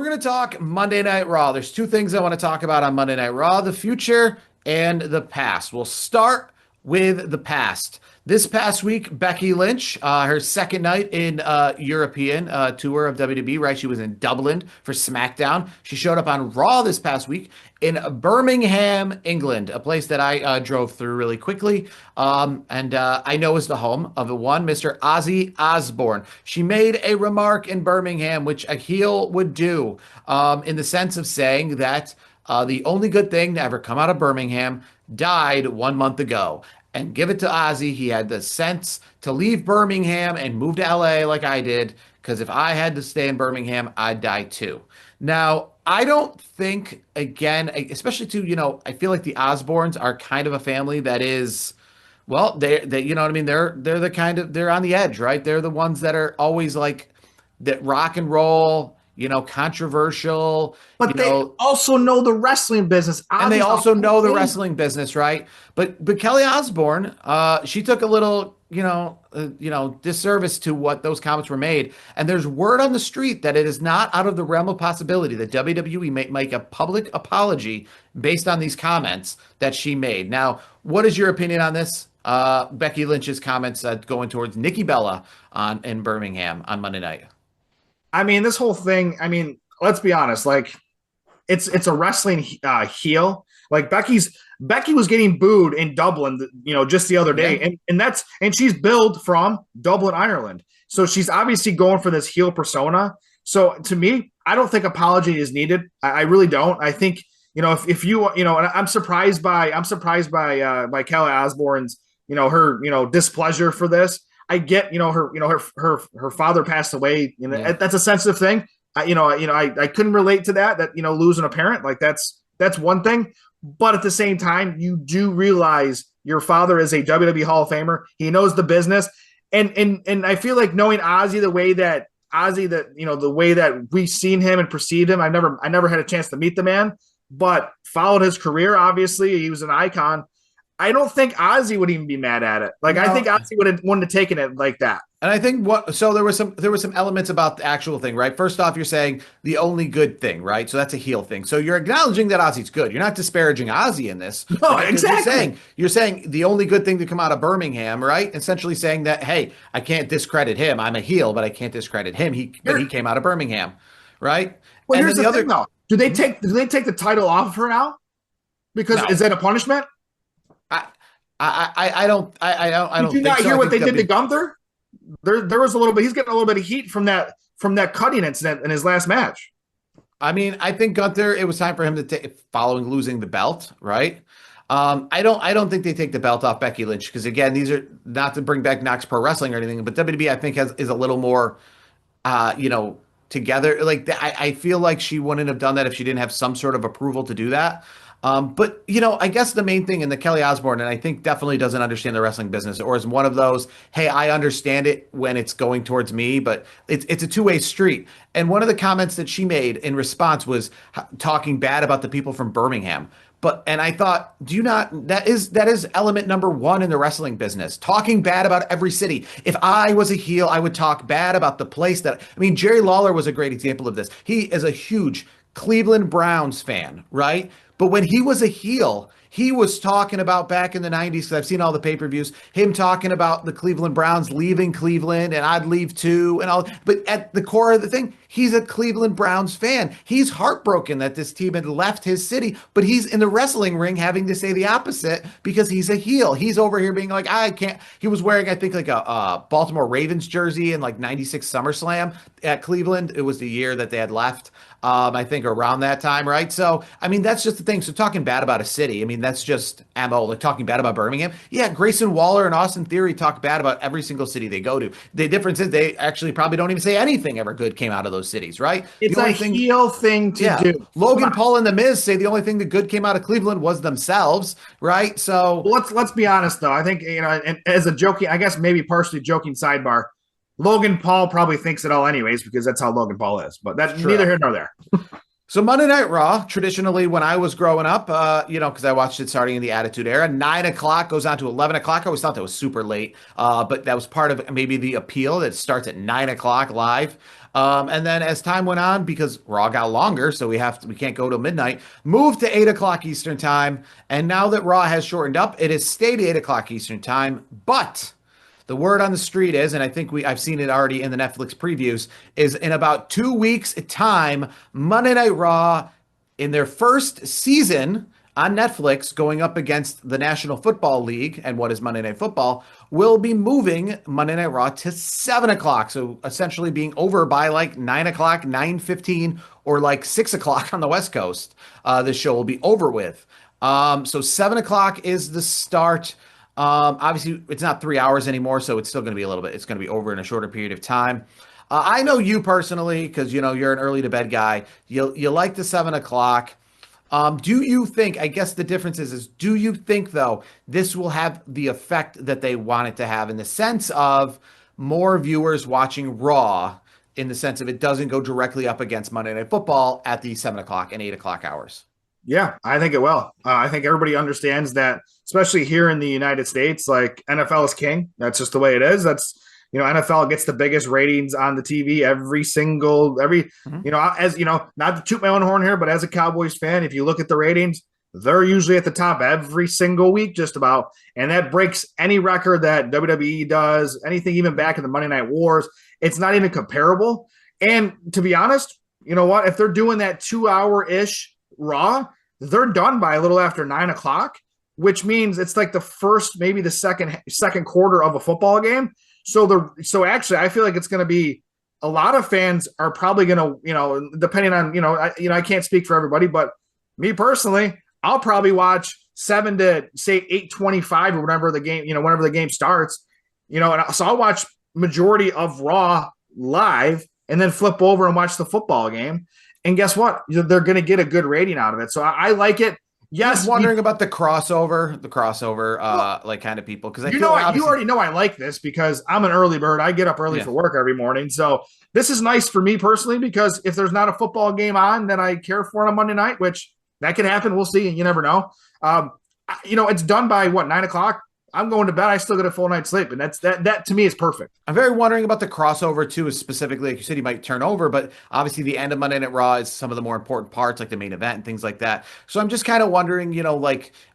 going to talk Monday Night Raw. There's two things I want to talk about on Monday Night Raw, the future and the past. We'll start with the past. This past week, Becky Lynch, her second night in European tour of WWE, right? She was in Dublin for SmackDown. She showed up on Raw this past week in Birmingham, England, a place that I drove through really quickly. And I know is the home of the one, Mr. Ozzy Osbourne. She made a remark in Birmingham, which a heel would do, in the sense of saying that the only good thing to ever come out of Birmingham died 1 month ago. And give it to Ozzy. He had the sense to leave Birmingham and move to LA like I did, because if I had to stay in Birmingham, I'd die too. Now, I don't think, again, especially to, I feel like the Osbournes are kind of a family that is, well, they you know what I mean? They're the kind of, they're on the edge, right? They're the ones that are always like that rock and roll, controversial, But they also know the wrestling business. and they also know the wrestling business, right? But Kelly Osbourne, she took a little, disservice to what those comments were made. And there's word on the street that it is not out of the realm of possibility that WWE may make a public apology based on these comments that she made. Now, what is your opinion on this? Becky Lynch's comments going towards Nikki Bella in Birmingham on Monday night. I mean, this whole thing. I mean, let's be honest. Like, it's a wrestling heel. Like Becky was getting booed in Dublin, just the other day, Yeah. and she's billed from Dublin, Ireland. So she's obviously going for this heel persona. So to me, I don't think apology is needed. I really don't. I think if you and I'm surprised by Kelly Osbourne's her displeasure for this. I get, her father passed away. Yeah. That's a sensitive thing. I couldn't relate to that, losing a parent, like that's one thing. But at the same time, you do realize your father is a WWE Hall of Famer. He knows the business. And I feel like knowing Ozzy, the way that we've seen him and perceived him, I never had a chance to meet the man, but followed his career. Obviously, he was an icon. I don't think Ozzy would even be mad at it. Like, no. I think Ozzy would have wanted to taken it like that. And I think there were some elements about the actual thing, right? First off, you're saying the only good thing, right? So that's a heel thing. So you're acknowledging that Ozzy's good. You're not disparaging Ozzy in this. No, right? exactly. You're saying the only good thing to come out of Birmingham, right? Essentially saying that, hey, I can't discredit him. I'm a heel, but I can't discredit him. But he came out of Birmingham, right? Well, and here's the thing, though. Do they take the title off of her now? Because is that a punishment? I don't. Did you not hear what they did to Gunther? There was a little bit. He's getting a little bit of heat from that cutting incident in his last match. I mean, I think Gunther. It was time for him to take, following losing the belt, right? I don't think they take the belt off Becky Lynch, because again, these are not to bring back Knox Pro Wrestling or anything, but WWE I think is a little more, together. Like I feel like she wouldn't have done that if she didn't have some sort of approval to do that. But I guess the main thing in the Kelly Osbourne, and I think definitely doesn't understand the wrestling business, or is one of those, hey, I understand it when it's going towards me, but it's a two-way street. And one of the comments that she made in response was talking bad about the people from Birmingham. And I thought, that is element number one in the wrestling business, talking bad about every city. If I was a heel, I would talk bad about the place Jerry Lawler was a great example of this. He is a huge Cleveland Browns fan, right? But when he was a heel, he was talking about back in the 90s, because I've seen all the pay-per-views, him talking about the Cleveland Browns leaving Cleveland, and I'd leave too, and all. But at the core of the thing, he's a Cleveland Browns fan. He's heartbroken that this team had left his city, but he's in the wrestling ring having to say the opposite because he's a heel. He's over here being like, I can't. He was wearing, I think, like a Baltimore Ravens jersey in like 96 SummerSlam at Cleveland. It was the year that they had left. I think around that time, right? So, I mean, that's just the thing. So talking bad about a city, I mean, that's just MO. Like talking bad about Birmingham. Yeah, Grayson Waller and Austin Theory talk bad about every single city they go to. The difference is they actually probably don't even say anything ever good came out of those cities, right? It's a heel thing to do. Logan Paul and The Miz say the only thing that good came out of Cleveland was themselves, right? So let's be honest, though. I think, and as a joking, I guess maybe partially joking sidebar, Logan Paul probably thinks it all anyways, because that's how Logan Paul is. But that's neither here nor there. So Monday Night Raw, traditionally when I was growing up, because I watched it starting in the Attitude Era, 9 o'clock goes on to 11 o'clock. I always thought that was super late, but that was part of maybe the appeal that it starts at 9 o'clock live. And then as time went on, because Raw got longer, so we can't go to midnight, moved to 8 o'clock Eastern time. And now that Raw has shortened up, it has stayed 8 o'clock Eastern time. But the word on the street is, and I think I've seen it already in the Netflix previews, is in about 2 weeks' time, Monday Night Raw in their first season on Netflix, going up against the National Football League and what is Monday Night Football, will be moving Monday Night Raw to 7 o'clock. So essentially being over by like 9 o'clock, 9:15, or like 6 o'clock on the West Coast. This show will be over with. So 7 o'clock is the start. Obviously, it's not 3 hours anymore, so it's still going to be a little bit. It's going to be over in a shorter period of time. I know you personally because you're an early to bed guy. You like the 7 o'clock. Do you think, I guess the difference is do you think though this will have the effect that they want it to have in the sense of more viewers watching Raw in the sense of it doesn't go directly up against Monday Night Football at the 7 o'clock and 8 o'clock hours? Yeah, I think it will. I think everybody understands that, especially here in the United States, like NFL is king. That's just the way it is. NFL gets the biggest ratings on the TV Mhm. as not to toot my own horn here, but as a Cowboys fan, if you look at the ratings, they're usually at the top every single week, just about. And that breaks any record that WWE does, anything even back in the Monday Night Wars. It's not even comparable. And to be honest, you know what? If they're doing that 2 hour-ish Raw, they're done by a little after 9 o'clock, which means it's like the first, maybe the second quarter of a football game. So actually, I feel like it's going to be a lot of fans are probably going to, depending on, I can't speak for everybody, but me personally, I'll probably watch 7 to say 8:25 or whenever the game starts, and so I'll watch majority of Raw live and then flip over and watch the football game. And guess what? They're going to get a good rating out of it. So I like it. Yes, Just wondering about the crossover, like kind of people because I feel you already know I like this because I'm an early bird. I get up early for work every morning. So this is nice for me personally because if there's not a football game on that I care for on a Monday night, which that could happen, we'll see. You never know. It's done by 9 o'clock. I'm going to bed. I still get a full night's sleep, and that to me is perfect. I'm very wondering about the crossover too, is specifically like you said, you might turn over, but obviously the end of Monday Night Raw is some of the more important parts, like the main event and things like that. So I'm just kind of wondering,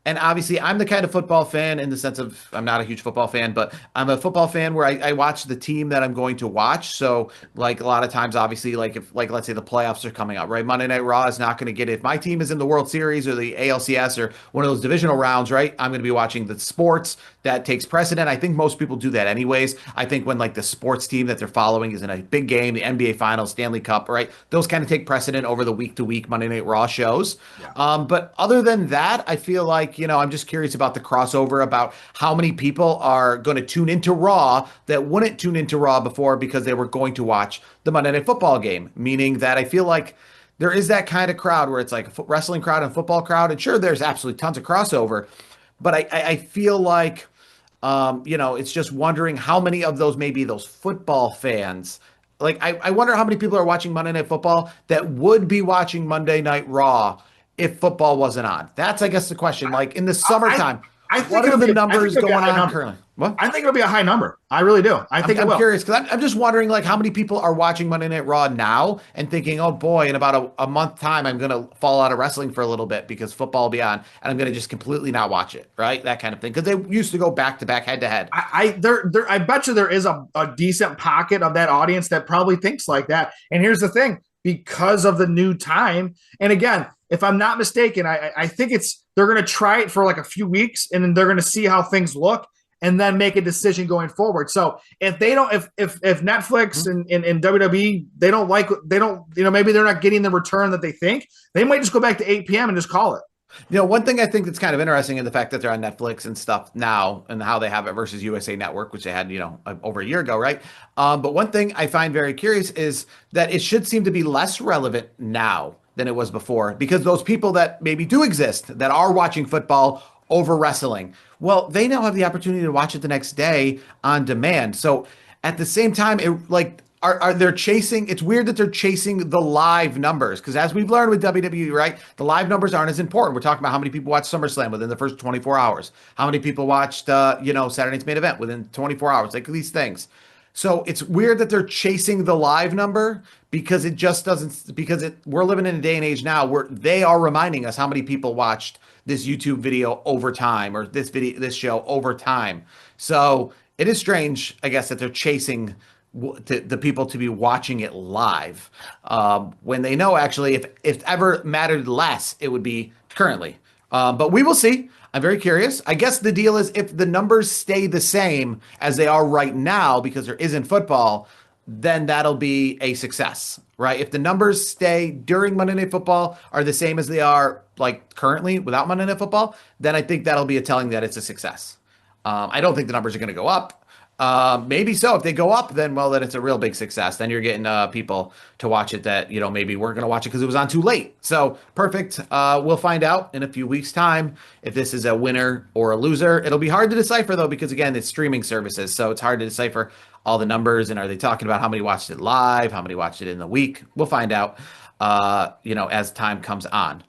and obviously I'm the kind of football fan in the sense of I'm not a huge football fan, but I'm a football fan where I watch the team that I'm going to watch. So like a lot of times, obviously, like if like let's say the playoffs are coming up, right? Monday Night Raw is not going to get it. If my team is in the World Series or the ALCS or one of those divisional rounds, right? I'm going to be watching the sports that takes precedent. I think most people do that anyways. I think when like the sports team that they're following is in a big game, the NBA Finals, Stanley Cup, right? Those kind of take precedent over the week to week Monday Night Raw shows. Yeah. But other than that, I feel like, I'm just curious about the crossover, about how many people are going to tune into Raw that wouldn't tune into Raw before because they were going to watch the Monday Night Football game. Meaning that I feel like there is that kind of crowd where it's like a wrestling crowd and football crowd. And sure, there's absolutely tons of crossover, but I feel like it's just wondering how many of those maybe those football fans. Like, I wonder how many people are watching Monday Night Football that would be watching Monday Night Raw if football wasn't on. That's, I guess, the question. Like, in the summertime, I think what are the numbers going on currently? What? I think it'll be a high number. I really do. I'm curious because I'm just wondering, like, how many people are watching Monday Night Raw now and thinking, oh boy, in about a month time, I'm going to fall out of wrestling for a little bit because football will be on and I'm going to just completely not watch it, right? That kind of thing. Because they used to go back to back, head to head. I bet you there is a decent pocket of that audience that probably thinks like that. And here's the thing, because of the new time. And again, if I'm not mistaken, I think they're going to try it for like a few weeks and then they're going to see how things look and then make a decision going forward. So if Netflix and WWE, maybe they're not getting the return that they think, they might just go back to 8 p.m. and just call it. One thing I think that's kind of interesting in the fact that they're on Netflix and stuff now and how they have it versus USA Network, which they had, over a year ago, right? But one thing I find very curious is that it should seem to be less relevant now than it was before because those people that maybe do exist that are watching football over wrestling, well, they now have the opportunity to watch it the next day on demand. So at the same time, are they're chasing? It's weird that they're chasing the live numbers because as we've learned with WWE, right, the live numbers aren't as important. We're talking about how many people watched SummerSlam within the first 24 hours, how many people watched, Saturday Night's Main Event within 24 hours, like these things. So it's weird that they're chasing the live number because it just doesn't we're living in a day and age now where they are reminding us how many people watched this YouTube video over time or this show over time. So it is strange, I guess, that they're chasing the people to be watching it live when they know actually if ever mattered less, it would be currently. But we will see. I'm very curious. I guess the deal is if the numbers stay the same as they are right now because there isn't football, then that'll be a success, right? If the numbers stay during Monday Night Football are the same as they are like currently without Monday Night Football, then I think that'll be a telling that it's a success. I don't think the numbers are going to go up. Maybe so. If they go up, then well, then it's a real big success. Then you're getting people to watch it that maybe weren't going to watch it because it was on too late. So perfect. We'll find out in a few weeks' time if this is a winner or a loser. It'll be hard to decipher though because again, it's streaming services, so it's hard to decipher all the numbers and are they talking about how many watched it live, how many watched it in the week? We'll find out. As time comes on.